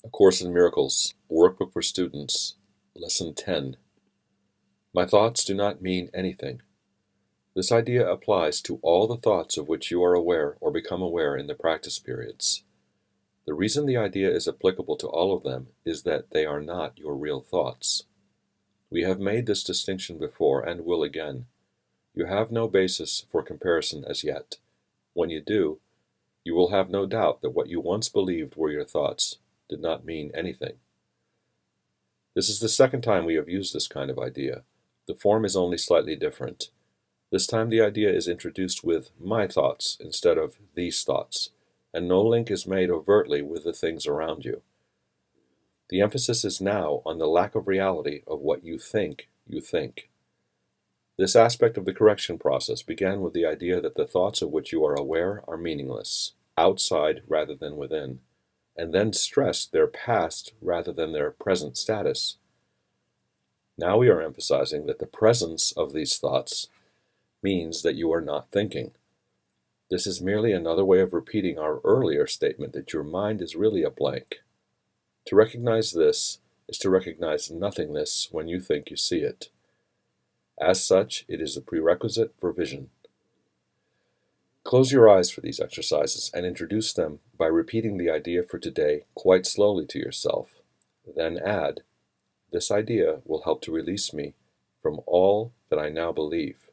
A Course in Miracles, Workbook for Students, Lesson 10. My thoughts do not mean anything. This idea applies to all the thoughts of which you are aware or become aware in the practice periods. The reason the idea is applicable to all of them is that they are not your real thoughts. We have made this distinction before and will again. You have no basis for comparison as yet. When you do, you will have no doubt that what you once believed were your thoughts did not mean anything. This is the second time we have used this kind of idea. The form is only slightly different. This time the idea is introduced with my thoughts instead of these thoughts, and no link is made overtly with the things around you. The emphasis is now on the lack of reality of what you think you think. This aspect of the correction process began with the idea that the thoughts of which you are aware are meaningless, outside rather than within, and then stressed their past rather than their present status. Now we are emphasizing that the presence of these thoughts means that you are not thinking. This is merely another way of repeating our earlier statement that your mind is really a blank. To recognize this is to recognize nothingness when you think you see it. As such, it is a prerequisite for vision. Close your eyes for these exercises and introduce them by repeating the idea for today quite slowly to yourself. Then add, "This idea will help to release me from all that I now believe."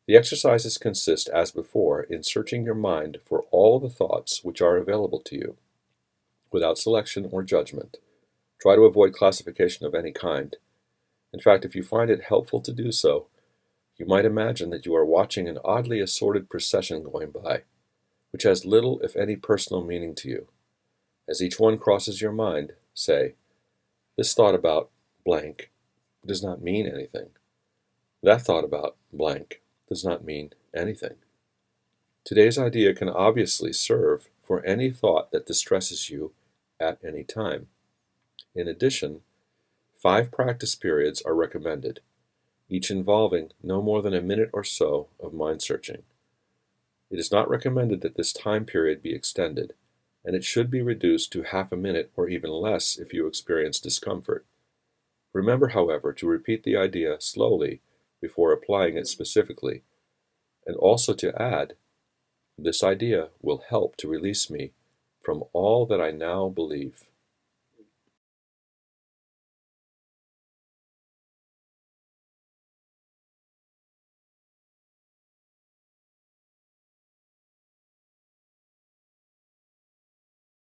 The exercises consist, as before, in searching your mind for all the thoughts which are available to you, without selection or judgment. Try to avoid classification of any kind. In fact, if you find it helpful to do so, you might imagine that you are watching an oddly assorted procession going by, which has little, if any, personal meaning to you. As each one crosses your mind, say, "This thought about blank does not mean anything. That thought about blank does not mean anything." Today's idea can obviously serve for any thought that distresses you at any time. In addition, 5 practice periods are recommended, each involving no more than a minute or so of mind searching. It is not recommended that this time period be extended, and it should be reduced to half a minute or even less if you experience discomfort. Remember, however, to repeat the idea slowly before applying it specifically, and also to add, "This idea will help to release me from all that I now believe."